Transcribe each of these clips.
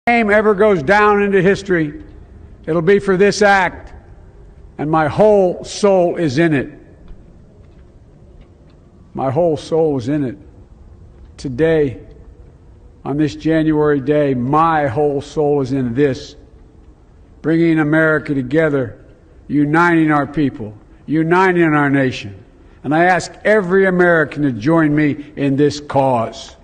name ever goes down into history, it'll be for this act, and my whole soul is in it. My whole soul is in it. Today, on this January day, my whole soul is in this, bringing America together, uniting our people, uniting our nation. And I ask every American to join me in this cause.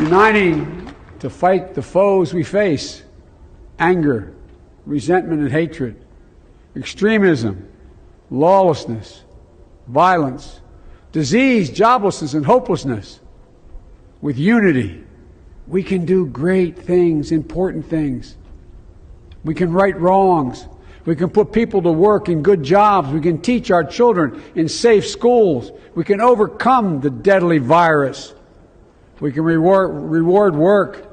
Uniting to fight the foes we face: anger, resentment and hatred, extremism, lawlessness, violence, disease, joblessness, and hopelessness. With unity, we can do great things, important things. We can right wrongs. We can put people to work in good jobs. We can teach our children in safe schools. We can overcome the deadly virus. We can reward work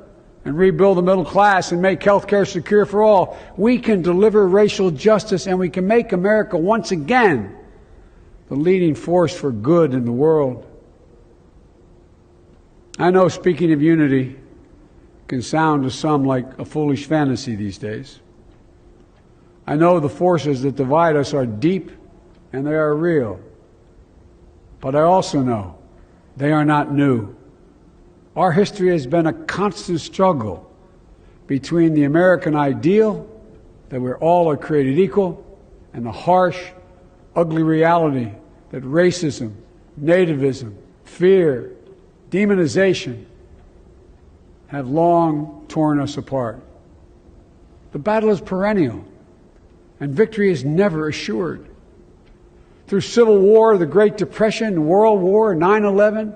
and rebuild the middle class and make health care secure for all. We can deliver racial justice, and we can make America once again the leading force for good in the world. I know speaking of unity can sound to some like a foolish fantasy these days. I know the forces that divide us are deep and they are real. But I also know they are not new. Our history has been a constant struggle between the American ideal that we're all are created equal and the harsh, ugly reality that racism, nativism, fear, demonization have long torn us apart. The battle is perennial, and victory is never assured. Through Civil War, the Great Depression, World War, 9/11,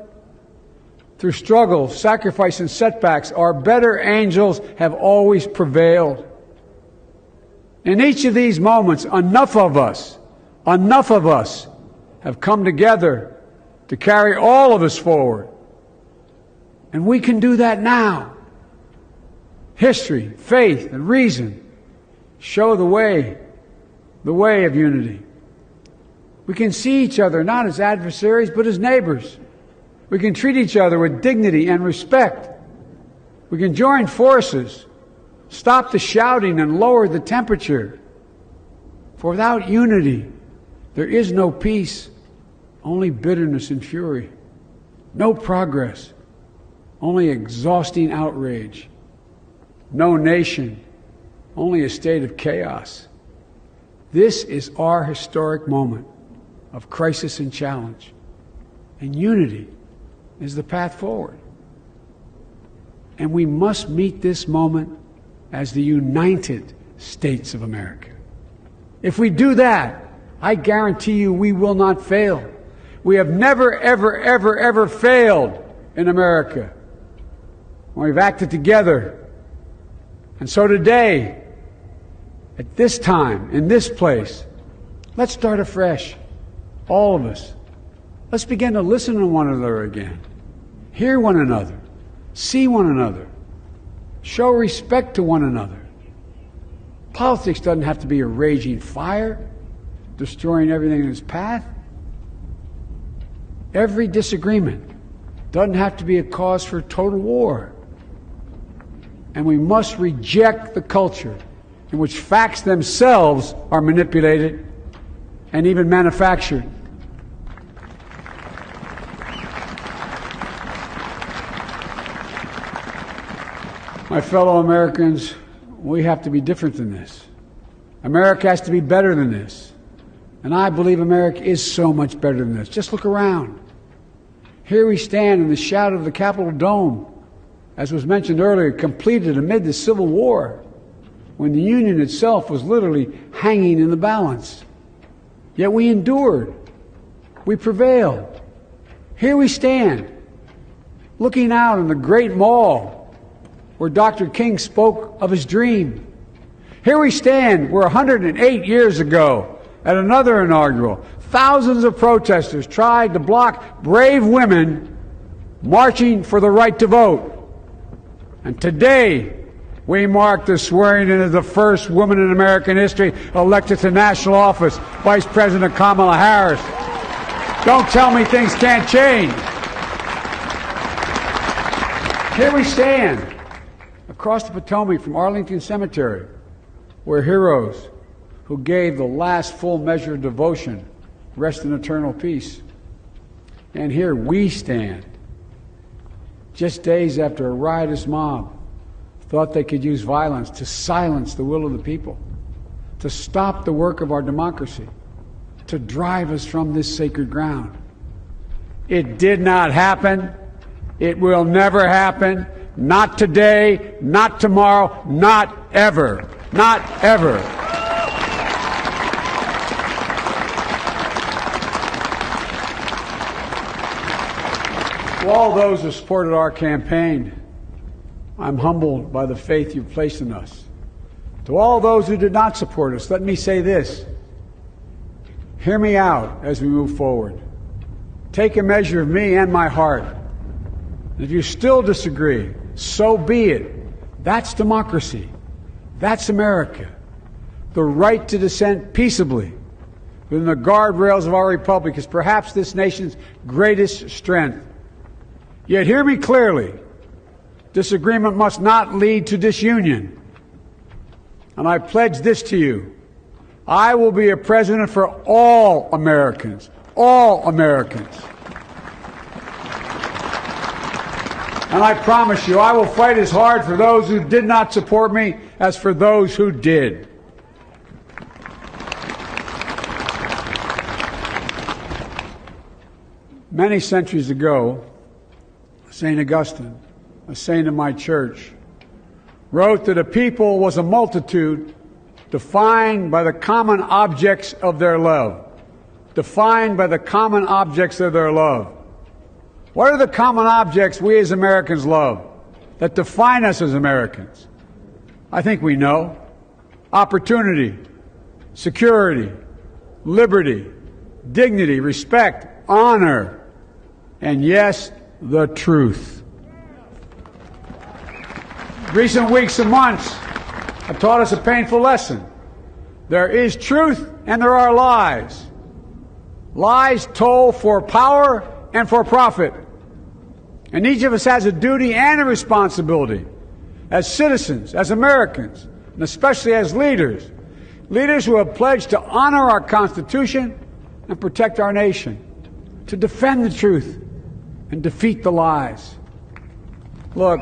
through struggle, sacrifice, and setbacks, our better angels have always prevailed. In each of these moments, enough of us have come together to carry all of us forward. And we can do that now. History, faith, and reason show the way of unity. We can see each other not as adversaries, but as neighbors. We can treat each other with dignity and respect. We can join forces, stop the shouting, and lower the temperature. For without unity, there is no peace, only bitterness and fury. No progress, only exhausting outrage. No nation, only a state of chaos. This is our historic moment of crisis and challenge, and unity is the path forward. And we must meet this moment as the United States of America. If we do that, I guarantee you we will not fail. We have never, ever, ever, ever failed in America when we've acted together. And so today, at this time, in this place, let's start afresh, all of us. Let's begin to listen to one another again, hear one another, see one another, show respect to one another. Politics doesn't have to be a raging fire, destroying everything in its path. Every disagreement doesn't have to be a cause for total war. And we must reject the culture in which facts themselves are manipulated and even manufactured. My fellow Americans, we have to be different than this. America has to be better than this. And I believe America is so much better than this. Just look around. Here we stand in the shadow of the Capitol Dome, as was mentioned earlier, completed amid the Civil War, when the Union itself was literally hanging in the balance. Yet we endured. We prevailed. Here we stand, looking out on the great mall where Dr. King spoke of his dream. Here we stand where 108 years ago, at another inaugural, thousands of protesters tried to block brave women marching for the right to vote. And today, we mark the swearing in of the first woman in American history elected to national office, Vice President Kamala Harris. Don't tell me things can't change. Here we stand across the Potomac from Arlington Cemetery, where heroes who gave the last full measure of devotion rest in eternal peace. And here we stand, just days after a riotous mob thought they could use violence to silence the will of the people, to stop the work of our democracy, to drive us from this sacred ground. It did not happen. It will never happen. Not today, not tomorrow, not ever. Not ever. To all those who supported our campaign, I'm humbled by the faith you've placed in us. To all those who did not support us, let me say this. Hear me out as we move forward. Take a measure of me and my heart. And if you still disagree, so be it. That's democracy. That's America. The right to dissent peaceably within the guardrails of our republic is perhaps this nation's greatest strength. Yet hear me clearly. Disagreement must not lead to disunion. And I pledge this to you. I will be a president for all Americans. All Americans. And I promise you, I will fight as hard for those who did not support me as for those who did. Many centuries ago, St. Augustine, a saint of my church, wrote that a people was a multitude defined by the common objects of their love. Defined by the common objects of their love. What are the common objects we as Americans love that define us as Americans? I think we know. Opportunity, security, liberty, dignity, respect, honor, and yes, the truth. Recent weeks and months have taught us a painful lesson. There is truth and there are lies. Lies told for power and for profit. And each of us has a duty and a responsibility as citizens, as Americans, and especially as leaders. Leaders who have pledged to honor our Constitution and protect our nation, to defend the truth and defeat the lies. Look,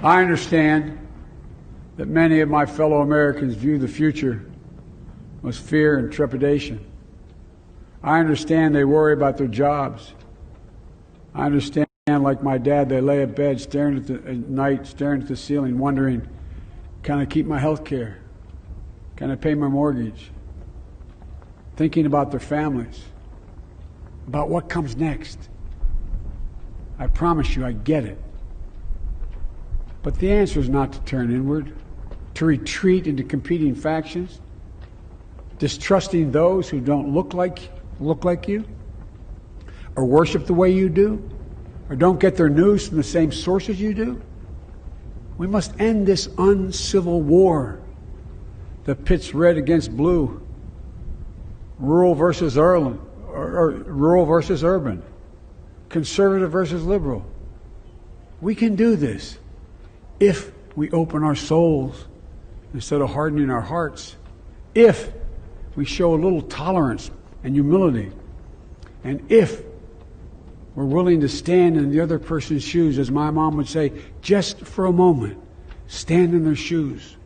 I understand that many of my fellow Americans view the future with fear and trepidation. I understand they worry about their jobs. I understand, like my dad, they lay at bed at night, staring at the ceiling, wondering, can I keep my health care? Can I pay my mortgage? Thinking about their families, about what comes next. I promise you, I get it. But the answer is not to turn inward, to retreat into competing factions, distrusting those who don't look like you, or worship the way you do, or don't get their news from the same sources you do. We must end this uncivil war that pits red against blue, rural versus urban, conservative versus liberal. We can do this if we open our souls instead of hardening our hearts, if we show a little tolerance and humility, and if we're willing to stand in the other person's shoes, as my mom would say, just for a moment, stand in their shoes.